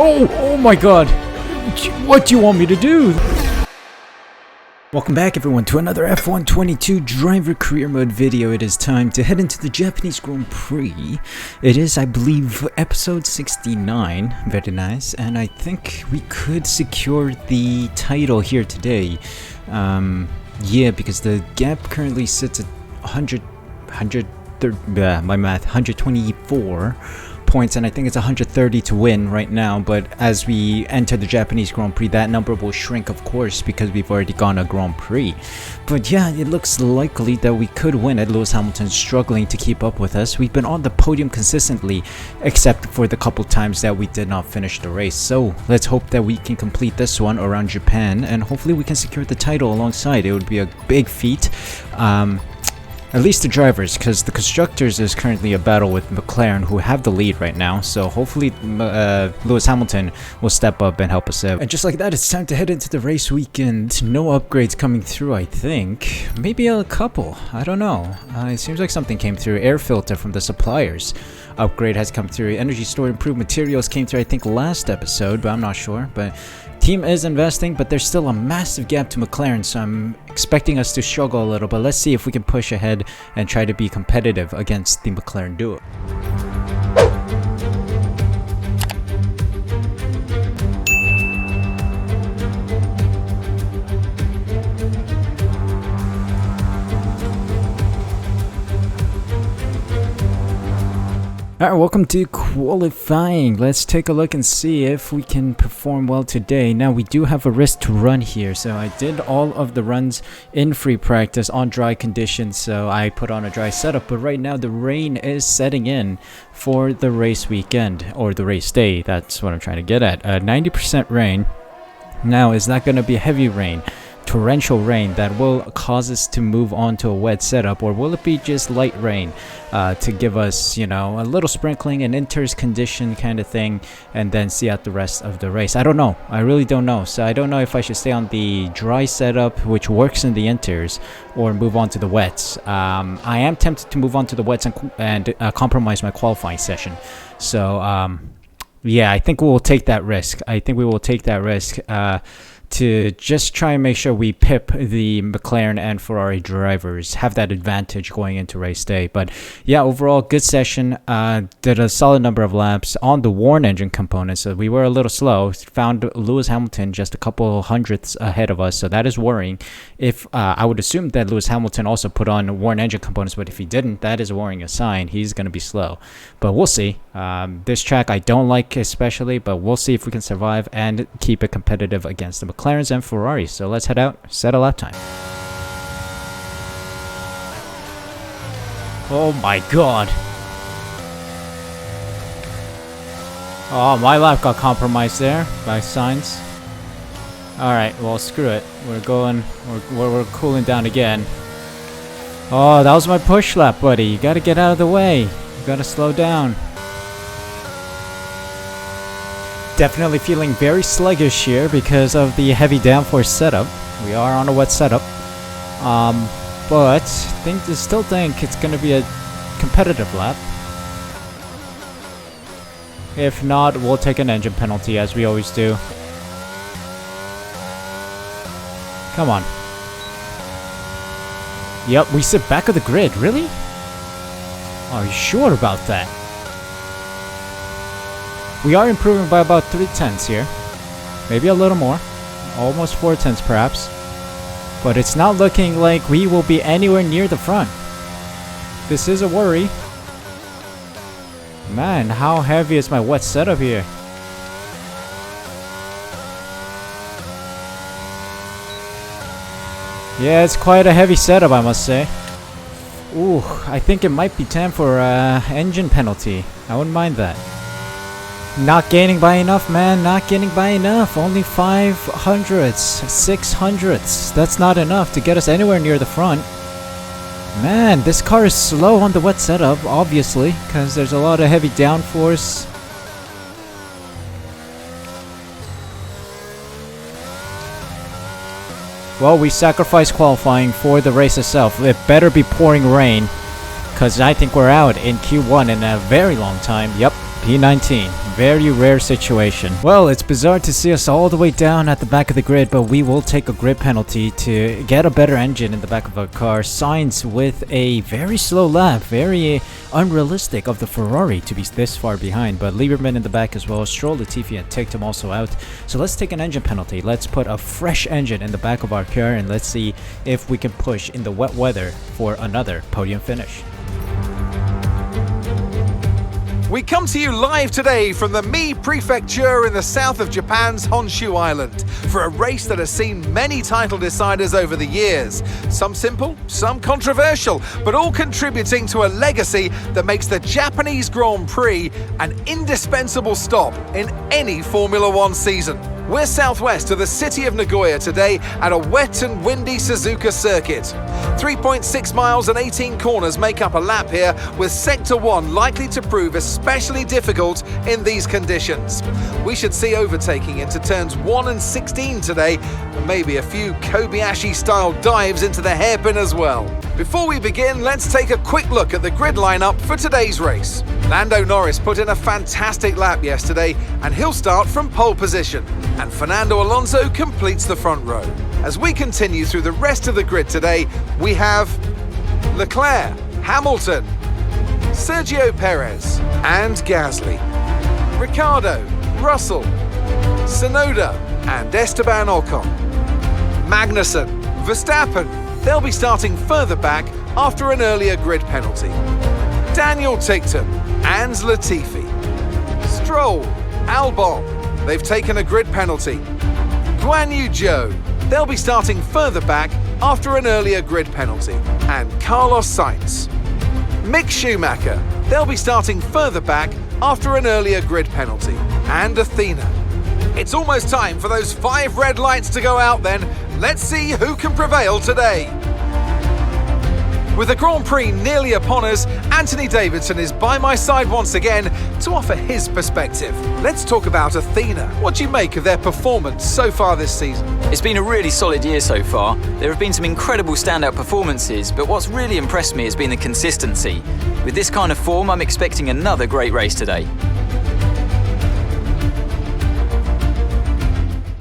Oh my god. What do you want me to do? Welcome back everyone to another F122 driver career mode video. It is time to head into the Japanese Grand Prix. It is, I believe, episode 69. Very nice. And I think we could secure the title here today. Yeah, because the gap currently sits at 124 points, and I think it's 130 to win right now. But as we enter the Japanese Grand Prix, that number will shrink, of course, because we've already gone a Grand Prix. But yeah, it looks likely that we could win it. Lewis Hamilton's struggling to keep up with us. We've been on the podium consistently, except for the couple times that we did not finish the race. So let's hope that we can complete this one around Japan, and hopefully we can secure the title alongside. It would be a big feat. At least the drivers, because the constructors is currently a battle with McLaren, who have the lead right now. So hopefully Lewis Hamilton will step up and help us out. And just like that, it's time to head into the race weekend. No upgrades coming through, I think. Maybe a couple. I don't know. It seems like something came through. Air filter from the suppliers upgrade has come through. Energy store improved materials came through, I think, last episode, but I'm not sure. But team is investing, but there's still a massive gap to McLaren, so I'm expecting us to struggle a little, but let's see if we can push ahead and try to be competitive against the McLaren duo. Alright, welcome to qualifying. Let's take a look and see if we can perform well today. Now, we do have a race to run here, so I did all of the runs in free practice on dry conditions, so I put on a dry setup. But right now, the rain is setting in for the race weekend, or the race day. That's what I'm trying to get at. 90% rain. Now, is that going to be heavy rain? Torrential rain that will cause us to move on to a wet setup, or will it be just light rain to give us, you know, a little sprinkling and enters condition kind of thing, and then see out the rest of the race? I don't know. I really don't know. So I don't know if I should stay on the dry setup, which works in the inters, or move on to the wets. I am tempted to move on to the wets and compromise my qualifying session. So yeah, I think we will take that risk. To just try and make sure we pip the McLaren and Ferrari drivers, have that advantage going into race day. But yeah, overall, good session. Did a solid number of laps on the worn engine components, so we were a little slow. Found Lewis Hamilton just a couple hundredths ahead of us, so that is worrying. If I would assume that Lewis Hamilton also put on worn engine components, but if he didn't, that is a worrying sign. He's going to be slow. But we'll see. This track I don't like especially, but we'll see if we can survive and keep it competitive against the McLarens and Ferraris. So let's head out, set a lap time. Oh my god. Oh, my lap got compromised there by signs. Alright, well, screw it. We're cooling down again. Oh, that was my push lap, buddy. You gotta get out of the way. You gotta slow down. Definitely feeling very sluggish here because of the heavy downforce setup. We are on a wet setup. But still think it's going to be a competitive lap. If not, we'll take an engine penalty as we always do. Come on. Yep, we sit back of the grid. Really? Are you sure about that? We are improving by about 3/10 here. Maybe a little more. Almost 4/10 perhaps. But it's not looking like we will be anywhere near the front. This is a worry. Man, how heavy is my wet setup here? Yeah, it's quite a heavy setup, I must say. Ooh, I think it might be time for engine penalty. I wouldn't mind that. Not gaining by enough, man. Not gaining by enough. Only 500ths, 600ths. That's not enough to get us anywhere near the front. Man, this car is slow on the wet setup, obviously, because there's a lot of heavy downforce. Well, we sacrificed qualifying for the race itself. It better be pouring rain, because I think we're out in Q1 in a very long time. Yep, P19. Very rare situation. Well, it's bizarre to see us all the way down at the back of the grid, but we will take a grid penalty to get a better engine in the back of our car. Sainz with a very slow lap. Very unrealistic of the Ferrari to be this far behind, but Lieberman in the back as well. Stroll, Latifi and ticked him also out. So let's take an engine penalty. Let's put a fresh engine in the back of our car and let's see if we can push in the wet weather for another podium finish. We come to you live today from the Mi Prefecture in the south of Japan's Honshu Island for a race that has seen many title deciders over the years. Some simple, some controversial, but all contributing to a legacy that makes the Japanese Grand Prix an indispensable stop in any Formula One season. We're southwest of the city of Nagoya today at a wet and windy Suzuka circuit. 3.6 miles and 18 corners make up a lap here, with Sector 1 likely to prove especially difficult in these conditions. We should see overtaking into turns 1 and 16 today, and maybe a few Kobayashi-style dives into the hairpin as well. Before we begin, let's take a quick look at the grid lineup for today's race. Lando Norris put in a fantastic lap yesterday, and he'll start from pole position. And Fernando Alonso completes the front row. As we continue through the rest of the grid today, we have Leclerc, Hamilton, Sergio Perez and Gasly, Ricciardo, Russell, Tsunoda and Esteban Ocon, Magnussen, Verstappen. They'll be starting further back after an earlier grid penalty. Daniel Tickton and Latifi, Stroll, Albon. They've taken a grid penalty. Guan Yu Zhou. They'll be starting further back after an earlier grid penalty. And Carlos Sainz. Mick Schumacher. They'll be starting further back after an earlier grid penalty. And Athena. It's almost time for those 5 red lights to go out then. Let's see who can prevail today. With the Grand Prix nearly upon us, Anthony Davidson is by my side once again to offer his perspective. Let's talk about Athena. What do you make of their performance so far this season? It's been a really solid year so far. There have been some incredible standout performances, but what's really impressed me has been the consistency. With this kind of form, I'm expecting another great race today.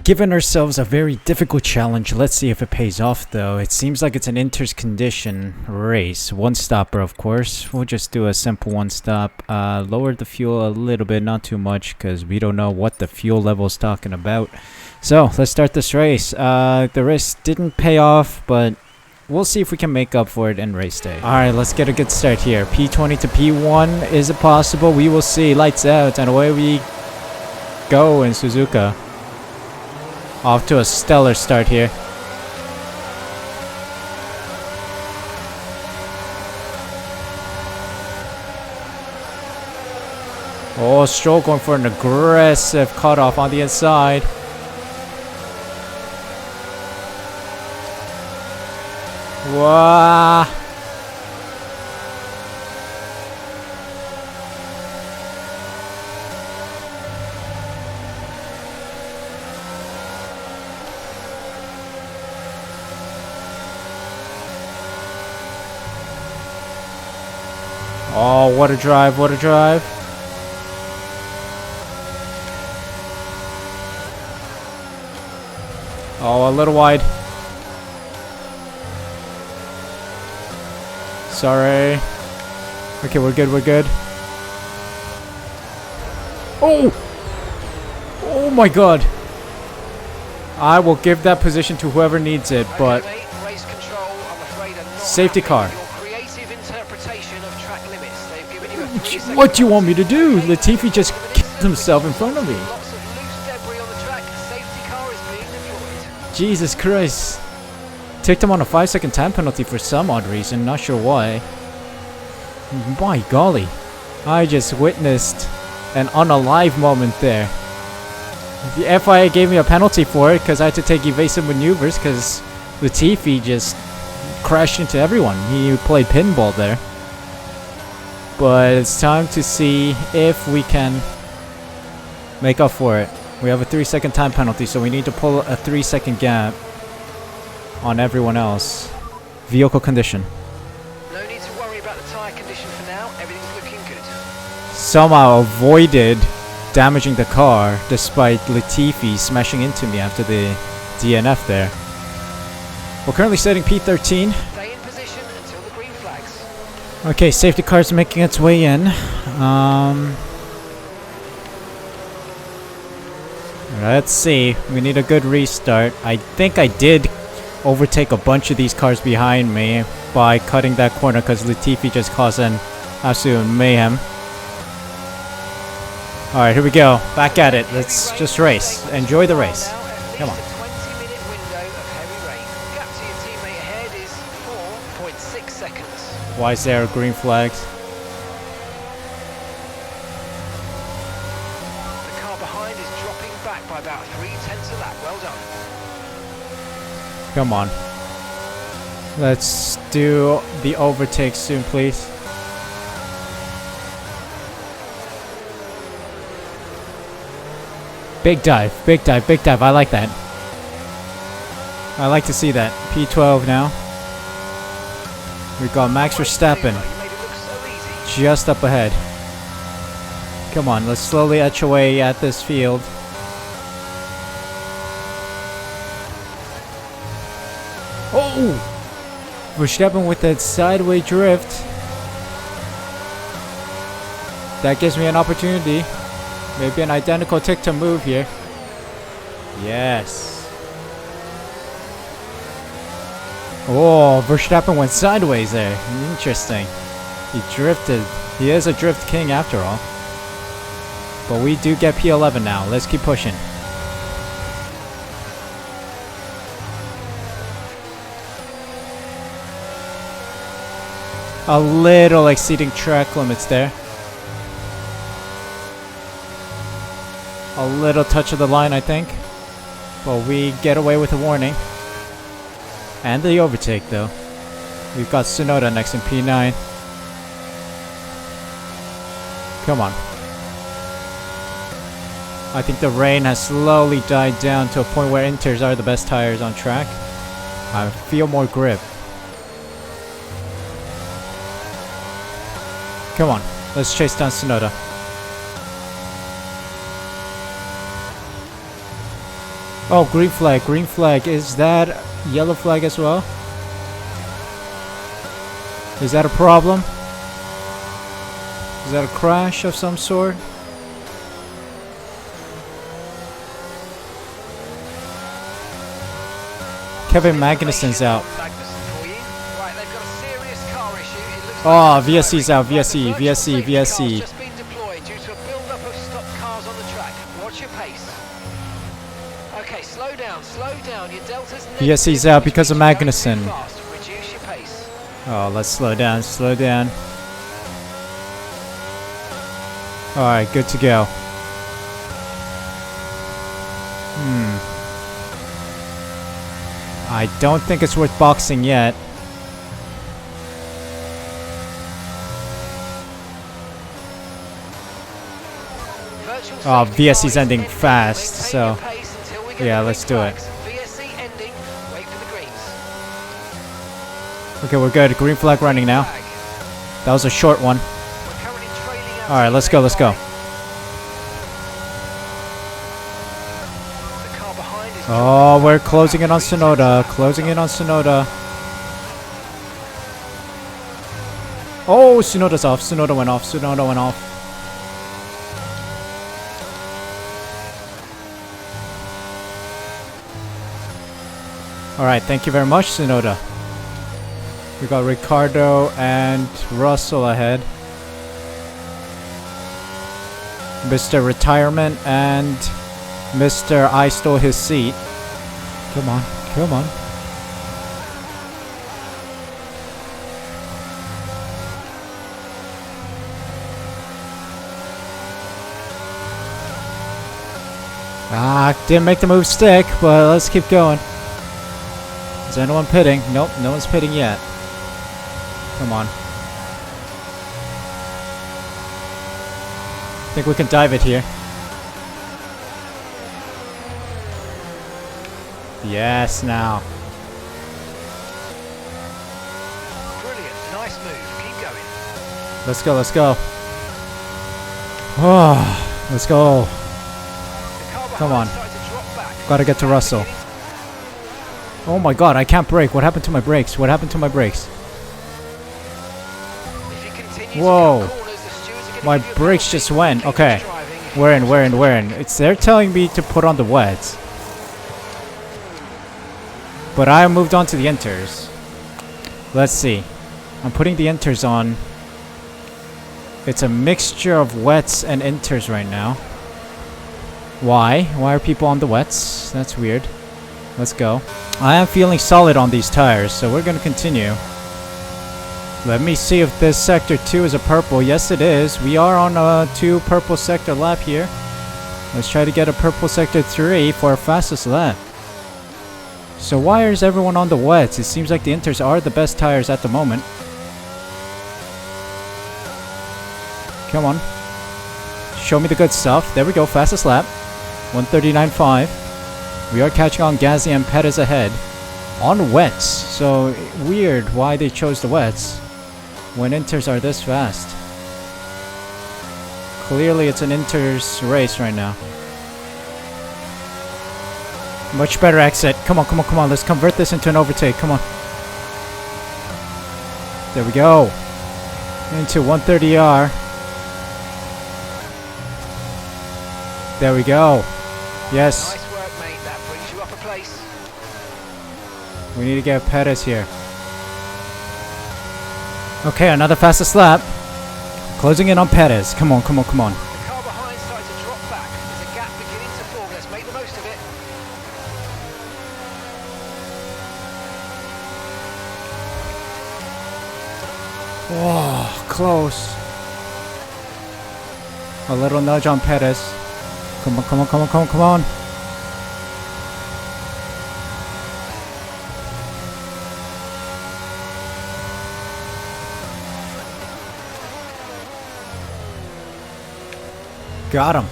Given ourselves a very difficult challenge. Let's see if it pays off though. It seems like it's an inter-condition race. One stopper, of course. We'll just do a simple one stop. Lower the fuel a little bit, not too much, because we don't know what the fuel level is talking about. So let's start this race. The risk didn't pay off, but we'll see if we can make up for it in race day. Alright, let's get a good start here. P20 to P1. Is it possible? We will see. Lights out and away we go in Suzuka. Off to a stellar start here. Oh, Stroll going for an aggressive cutoff on the inside. Wow. Oh, what a drive, what a drive. Oh, a little wide. Sorry. Okay, we're good, we're good. Oh! Oh my god. I will give that position to whoever needs it, but... Safety car. What do you want me to do? Latifi just killed himself in front of me. Jesus Christ. Ticked him on a 5-second time penalty for some odd reason, not sure why. My golly. I just witnessed an unalive moment there. The FIA gave me a penalty for it because I had to take evasive maneuvers because Latifi just crashed into everyone. He played pinball there. But it's time to see if we can make up for it. We have a 3-second time penalty, so we need to pull a 3-second gap on everyone else. Vehicle condition. No need to worry about the tyre condition for now. Everything's looking good. somehow avoided damaging the car despite Latifi smashing into me after the DNF there. We're currently setting P13. Stay in position until the green flags. Okay, safety car's making its way in. Let's see. We need a good restart. I think I did overtake a bunch of these cars behind me by cutting that corner because Latifi just caused an absolute mayhem. Alright, here we go. Back at it. Let's just race. Enjoy the race. Come on. 20-minute window of heavy rain. Gap to your teammate ahead is 4.6 seconds. Why is there green flags? The car behind is dropping back by about 3/10 a lap. Well done. Come on. Let's do the overtake soon, please. Big dive, big dive, big dive. I like that. I like to see that. P12 now. We got Max Verstappen You made it look so easy. just up ahead. Come on, let's slowly etch away at this field. Oh! Verstappen with that sideways drift. That gives me an opportunity. Maybe an identical tick to move here. Yes. Oh, Verstappen went sideways there. Interesting. He drifted. He is a drift king after all. But we do get P11 now. Let's keep pushing. A little exceeding track limits there. A little touch of the line, I think. But we get away with a warning. And the overtake, though. We've got Tsunoda next in P9. Come on. I think the rain has slowly died down to a point where Inters are the best tires on track. I feel more grip. Come on. Let's chase down Tsunoda. Oh, green flag, green flag. Is that yellow flag as well? Is that a problem? Is that a crash of some sort? Kevin Magnussen's out. Oh, VSC's out. VSC, VSC, VSC. Just been deployed due to a build-up of stopped cars on the track. Watch your pace. Okay, slow down, slow down. Your delta's negative, VSC's out because of which means you're going Magnussen. too fast. Reduce your pace. Oh, let's slow down, slow down. Alright, good to go. I don't think it's worth boxing yet. Oh, VSC's ending fast, so yeah, let's do it. VSC ending. Wait for the greens. Okay, we're good. Green flag running now. That was a short one. We're currently trailing out. Alright, let's go, let's go. The car behind is Oh, we're closing in on Tsunoda. Closing in on Tsunoda. Oh, Tsunoda's off. Tsunoda went off. Tsunoda went off. Alright, thank you very much, Tsunoda. We got Ricardo and Russell ahead. Mr. Retirement and Mr. I stole his seat. Come on, come on. Ah, didn't make the move stick, but let's keep going. Is anyone pitting? Nope, no one's pitting yet. Come on. I think we can dive it here. Yes, now. brilliant. Nice move. Keep going. Let's go, let's go. Oh, let's go. The car Come on. behind started to drop back. Gotta get to Russell. Oh my god, I can't brake. What happened to my brakes? What happened to my brakes? If you continue Whoa. to cut corners, the stewards are gonna My give you a brakes penalty just for went. careless Okay. driving. We're in. They're telling me to put on the wets. But I moved on to the inters. Let's see. I'm putting the inters on. It's a mixture of wets and inters right now. Why? Why are people on the wets? That's weird. Let's go. I am feeling solid on these tires, so we're gonna continue. Let me see if this sector 2 is a purple. Yes, it is. We are on a 2 purple sector lap here. Let's try to get a purple sector 3 for our fastest lap. So why is everyone on the wets? It seems like the inters are the best tires at the moment. Come on. Show me the good stuff. There we go. Fastest lap. 139.5. We are catching on Gasly and Perez ahead. On wets. So weird why they chose the wets when inters are this fast. Clearly it's an inters race right now. Much better exit. Come on, come on, come on. Let's convert this into an overtake. Come on. There we go. Into 130R. There we go. Yes. Nice work, mate. That brings you up a place. We need to get Perez here. Okay, another fastest lap. Closing in on Perez. Come on, come on, come on. The car behind started to drop back. There's a gap beginning to form. Let's make the most of it. Oh, close. A little nudge on Perez. Come on, come on, come on, come on, come on. Got him.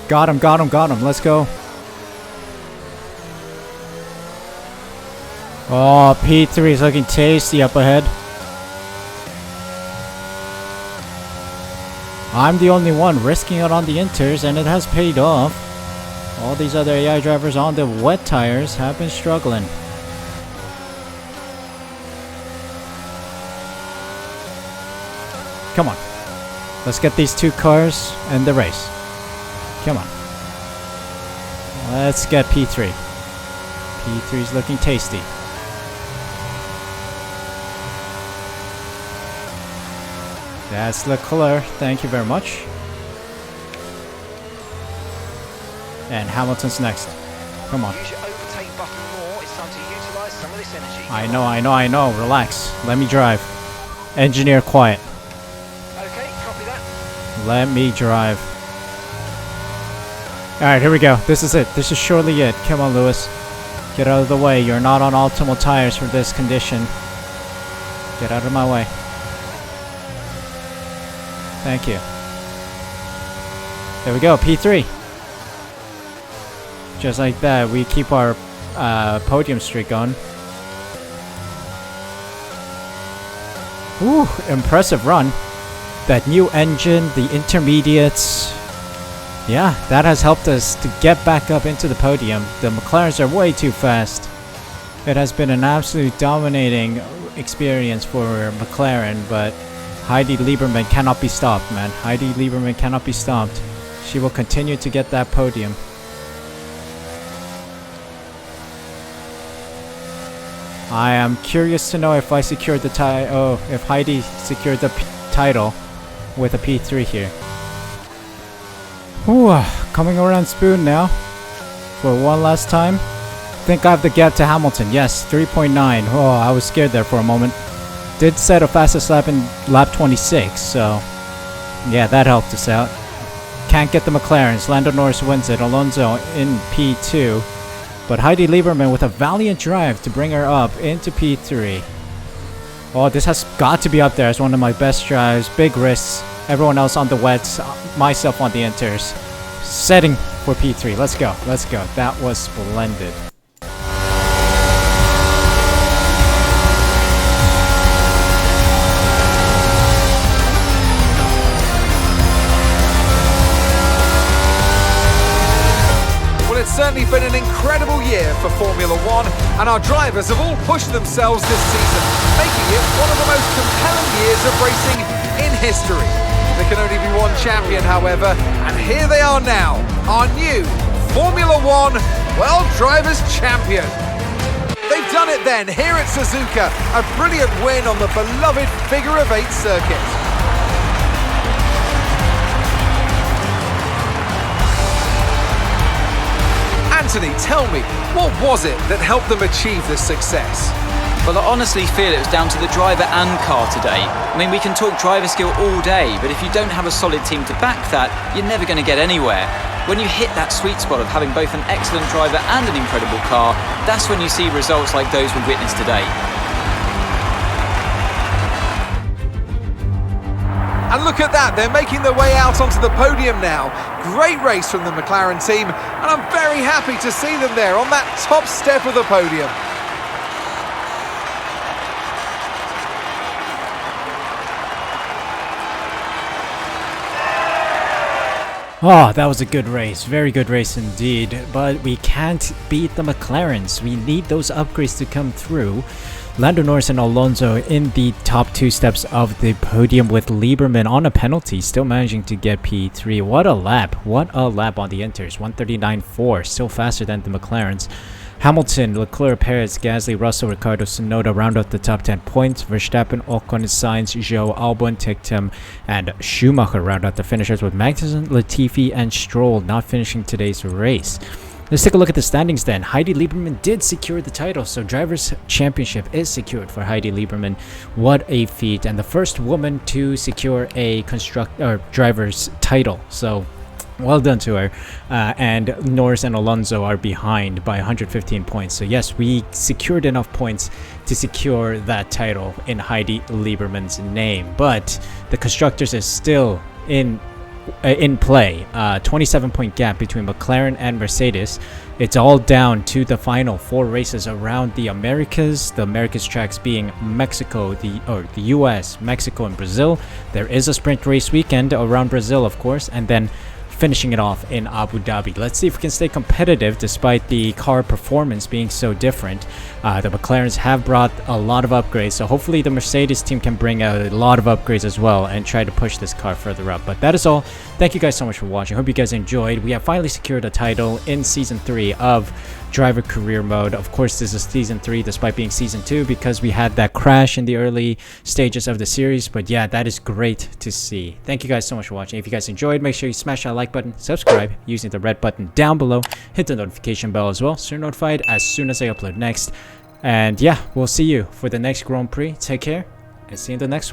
Got him, got him, got him. Let's go. Oh, P3 is looking tasty up ahead. I'm the only one risking it on the inters, and it has paid off. All these other AI drivers on the wet tires have been struggling. Come on. Let's get these 2 cars and the race. Come on. Let's get P3. P3's looking tasty. That's Leclerc. Thank you very much. And Hamilton's next. Come on. Use your overtake button more. It's time to utilize some of this energy. I know. Relax. Let me drive. Engineer quiet. Okay, copy that. Let me drive. Alright, here we go. This is it. This is surely it. Come on, Lewis. Get out of the way. You're not on optimal tires for this condition. Get out of my way. Thank you. There we go, P3. Just like that, we keep our podium streak going. Ooh, impressive run. That new engine, the intermediates. Yeah, that has helped us to get back up into the podium. The McLarens are way too fast. It has been an absolute dominating experience for McLaren, but Heidi Lieberman cannot be stopped, man. Heidi Lieberman cannot be stopped. She will continue to get that podium. I am curious to know if I secured the if Heidi secured the title with a P3 here. Ooh, coming around Spoon now for one last time. Think I have the gap to Hamilton. Yes, 3.9. Oh, I was scared there for a moment. Did set a fastest lap in lap 26, so yeah, that helped us out. Can't get the McLarens. Lando Norris wins it. Alonso in P2. But Heidi Lieberman with a valiant drive to bring her up into P3. Oh, this has got to be up there as one of my best drives. Big risks. Everyone else on the wets. Myself on the inters. Setting for P3. Let's go. Let's go. That was splendid. it's certainly been an incredible year for Formula One, and our drivers have all pushed themselves this season, making it one of the most compelling years of racing in history. There can only be one champion, however, and here they are now, our new Formula One World Drivers' Champion. They've done it then, here at Suzuka, a brilliant win on the beloved figure-of-8 circuit. Anthony, tell me, what was it that helped them achieve this success? Well, I honestly feel it was down to the driver and car today. I mean, we can talk driver skill all day, but if you don't have a solid team to back that, you're never going to get anywhere. When you hit that sweet spot of having both an excellent driver and an incredible car, that's when you see results like those we witnessed today. And look at that, they're making their way out onto the podium now. Great race from the McLaren team, and I'm very happy to see them there on that top step of the podium. Oh, that was a good race. Very good race indeed. But we can't beat the McLarens. We need those upgrades to come through. Lando Norris and Alonso in the top two steps of the podium, with Lieberman on a penalty, still managing to get P3. What a lap. What a lap on the Inters. 139.4, still faster than the McLarens. Hamilton, Leclerc, Perez, Gasly, Russell, Ricciardo, Tsunoda round out the top 10 points. Verstappen, Ocon, Sainz, Zhou, Albon, Ticktum, and Schumacher round out the finishers, with Magnussen, Latifi, and Stroll not finishing today's race. Let's take a look at the standings then. Heidi Lieberman did secure the title, so Drivers' Championship is secured for Heidi Lieberman. What a feat, and the first woman to secure a driver's title. So well done to her. And Norris and Alonso are behind by 115 points. So yes, we secured enough points to secure that title in Heidi Lieberman's name. But the constructors is still in play. 27-point gap between McLaren and Mercedes. It's all down to the final 4 races around the Americas. The Americas tracks being Mexico, the US, Mexico, and Brazil. There is a sprint race weekend around Brazil, of course, and then finishing it off in Abu Dhabi. Let's see if we can stay competitive despite the car performance being so different. The McLarens have brought a lot of upgrades, so hopefully the Mercedes team can bring out a lot of upgrades as well and try to push this car further up. But that is all. Thank you guys so much for watching. Hope you guys enjoyed. We have finally secured a title in Season 3 of Driver Career Mode. Of course, this is Season 3 despite being Season 2 because we had that crash in the early stages of the series. But yeah, that is great to see. Thank you guys so much for watching. If you guys enjoyed, make sure you smash that like button, subscribe using the red button down below, hit the notification bell as well so you're notified as soon as I upload next. And yeah, we'll see you for the next Grand Prix. Take care and see you in the next one.